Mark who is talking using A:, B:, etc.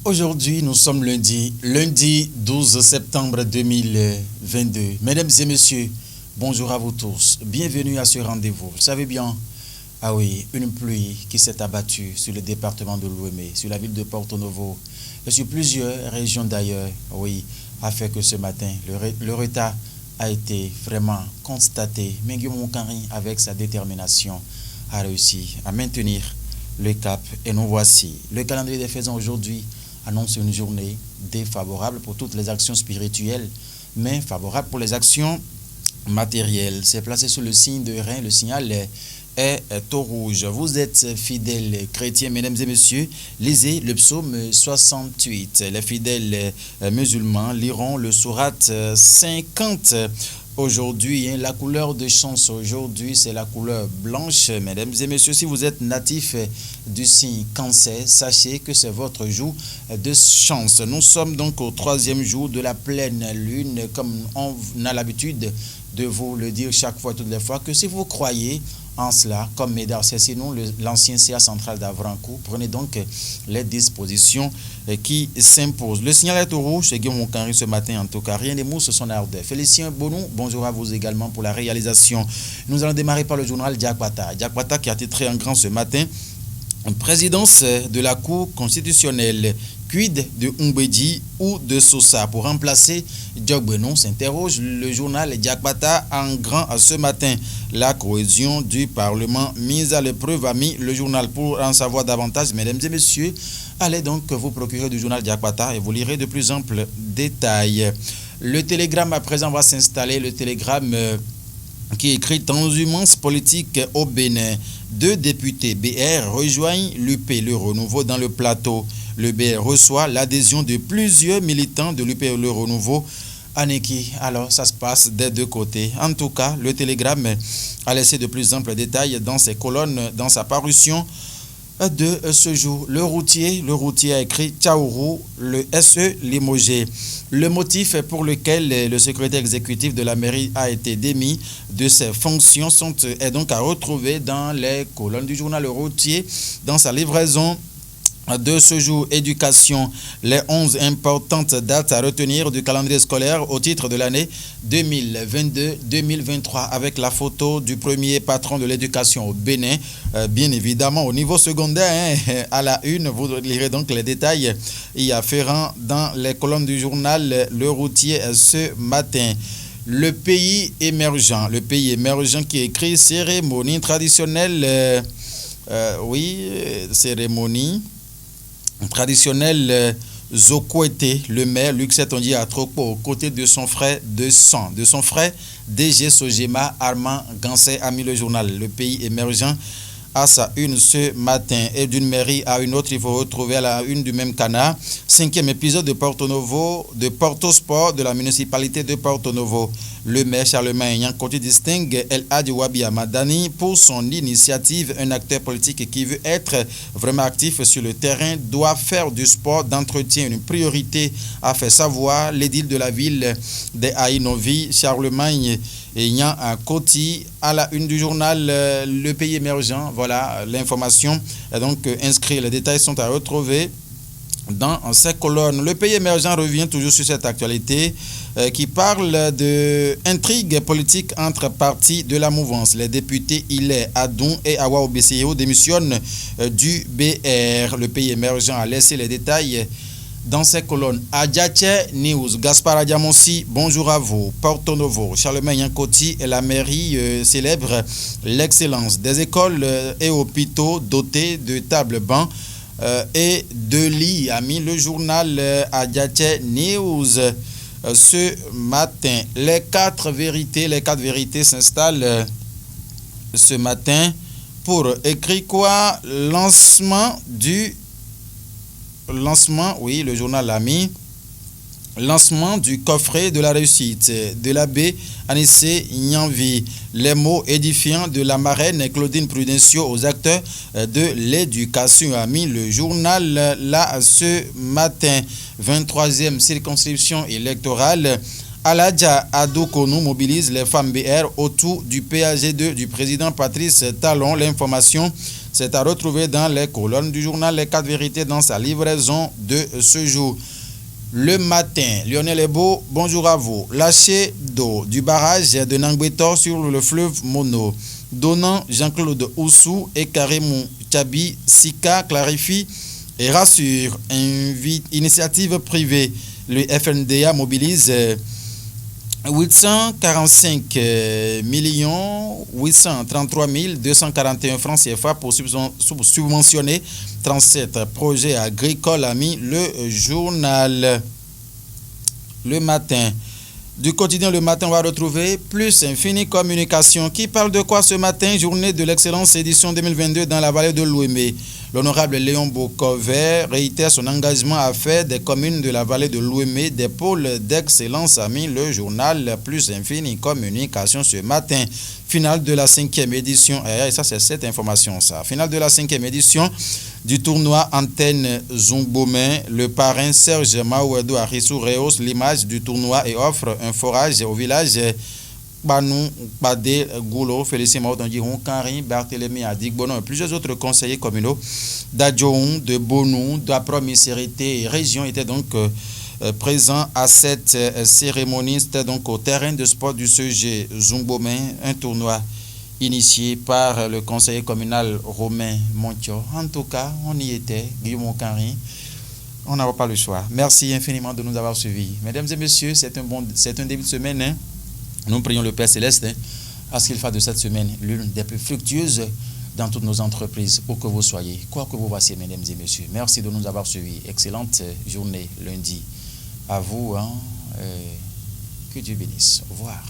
A: Aujourd'hui, nous sommes lundi 12 septembre 2022. Mesdames et messieurs, bonjour à vous tous. Bienvenue à ce rendez-vous. Vous savez bien, ah oui, une pluie qui s'est abattue sur le département de Lomé, sur la ville de Porto Novo et sur plusieurs régions d'ailleurs, oui, a fait que ce matin, le retard a été vraiment constaté. Mais Guillaume Moukari, avec sa détermination, a réussi à maintenir le cap. Et nous voici. Le calendrier des faisans aujourd'hui annonce une journée défavorable pour toutes les actions spirituelles, mais favorable pour les actions matérielles. C'est placé sous le signe de Rein, le signal est au rouge. Vous êtes fidèles chrétiens, mesdames et messieurs, lisez le psaume 68. Les fidèles musulmans liront le sourate 50. Aujourd'hui, la couleur de chance aujourd'hui, c'est la couleur blanche. Mesdames et messieurs, si vous êtes natif du signe Cancer, sachez que c'est votre jour de chance. Nous sommes donc au 3e jour de la pleine lune, comme on a l'habitude de vous le dire chaque fois, toutes les fois, que si vous croyez en cela, comme Médard, c'est sinon l'ancien CA central d'Avrancourt, prenez donc les dispositions qui s'imposent. Le signal est au rouge, c'est Guillaume Moukari ce matin en tout cas. Rien ne mousse son ardeur. Félicien Bonou, bonjour à vous également pour la réalisation. Nous allons démarrer par le journal Diakwata. Diakwata qui a titré en grand ce matin, présidence de la Cour constitutionnelle. Quid de Umbedi ou de Sosa pour remplacer Diogbenon, s'interroge le journal Diakwata en grand ce matin. La cohésion du Parlement mise à l'épreuve a mis le journal. Pour en savoir davantage, mesdames et messieurs, allez donc vous procurer du journal Diakwata et vous lirez de plus amples détails. Le télégramme à présent va s'installer, le télégramme qui écrit transhumance politique au Bénin. 2 députés BR rejoignent l'UP, le Renouveau dans le plateau. Le BR reçoit l'adhésion de plusieurs militants de l'UP, le Renouveau à Neki. Alors, ça se passe des deux côtés. En tout cas, le télégramme a laissé de plus amples détails dans ses colonnes, dans sa parution de ce jour. Le routier a écrit Tchaourou, le SE limogé. Le motif pour lequel le secrétaire exécutif de la mairie a été démis de ses fonctions est donc à retrouver dans les colonnes du journal Le Routier, dans sa livraison de ce jour. Éducation, les 11 importantes dates à retenir du calendrier scolaire au titre de l'année 2022-2023 avec la photo du premier patron de l'éducation au Bénin, bien évidemment au niveau secondaire, à la une. Vous lirez donc les détails y afférents dans les colonnes du journal Le Routier ce matin. Le pays émergent qui écrit cérémonie traditionnelle, cérémonie traditionnel. Zokwete, le maire Luc Setondier à Tropo, aux côtés de son frère de sang, de son frère DG Sojema, Armand Gansé, a mis le journal Le Pays émergent à sa une ce matin. Et d'une mairie à une autre, il faut retrouver à la une du même canard. 5e épisode de Porto Novo, de Porto Sport de la municipalité de Porto Novo. Le maire Charlemagne Yankoti distingue El Hadji Wabi Amadani pour son initiative. Un acteur politique qui veut être vraiment actif sur le terrain doit faire du sport d'entretien une priorité, a fait savoir l'édile de la ville des Aïnovi, Charlemagne Yan Koti, à la une du journal Le Pays émergent. Voilà, l'information est donc inscrite. Les détails sont à retrouver dans ces colonnes. Le Pays émergent revient toujours sur cette actualité qui parle de intrigue politique entre partis de la mouvance. Les députés Ilé Adon et Awa Obeseo démissionnent du BR. Le Pays émergent a laissé les détails dans ces colonnes. Adjache News, Gaspard Adiamonsi, bonjour à vous. Porto Novo, Charlemagne Yankoti et la mairie célèbre l'excellence des écoles et hôpitaux dotés de tables bancs et de lits, a mis le journal Adjache News ce matin. Les quatre vérités s'installent ce matin pour écrire quoi? Le journal l'a mis. Lancement du coffret de la réussite de l'abbé Anissé Nyanvi. Les mots édifiants de la marraine Claudine Prudencio aux acteurs de l'éducation, a mis le journal là ce matin. 23e circonscription électorale. Aladja Adokonou mobilise les femmes BR autour du PAG2 du président Patrice Talon. L'information C'est à retrouver dans les colonnes du journal Les 4 vérités dans sa livraison de ce jour. Le matin, Lionel Ebo, bonjour à vous. Lâcher d'eau du barrage de Nangbetor sur le fleuve Mono. Donnant Jean-Claude Oussou et Karimou Tchabi Sika clarifie et rassure. Initiative privée. Le FNDA mobilise 845 833 241 francs CFA pour subventionner 37 projets agricoles, a mis le journal Le Matin. Du quotidien Le Matin, on va retrouver Plus Infini Communication. Qui parle de quoi ce matin? Journée de l'excellence édition 2022 dans la vallée de l'Ouémé. L'honorable Léon Bokover réitère son engagement à faire des communes de la vallée de l'Ouémé des pôles d'excellence, a mis le journal Plus Infini Communication ce matin. Finale de la 5e édition, et ça c'est cette information ça. Finale de la 5e édition du tournoi Antenne Zumbomen. Le parrain Serge Maouedou Arissou rehausse l'image du tournoi et offre un forage au village Banou, Badé, Goulo, Félicien Maoudandiron, Karim, Barthélémy Adik, Bonon et plusieurs autres conseillers communaux d'Adjoun, de Bonou, de la Promisérité et région étaient donc présents à cette cérémonie. C'était donc au terrain de sport du CG Zumbomen, un tournoi initié par le conseiller communal Romain Montio. En tout cas, on y était, Guillaume Karim. On n'avait pas le choix. Merci infiniment de nous avoir suivis. Mesdames et messieurs, c'est un début de semaine. Hein. Nous prions le Père Céleste à ce qu'il fasse de cette semaine l'une des plus fructueuses dans toutes nos entreprises, où que vous soyez, quoi que vous fassiez, mesdames et messieurs. Merci de nous avoir suivis. Excellente journée lundi à vous. Hein, que Dieu bénisse. Au revoir.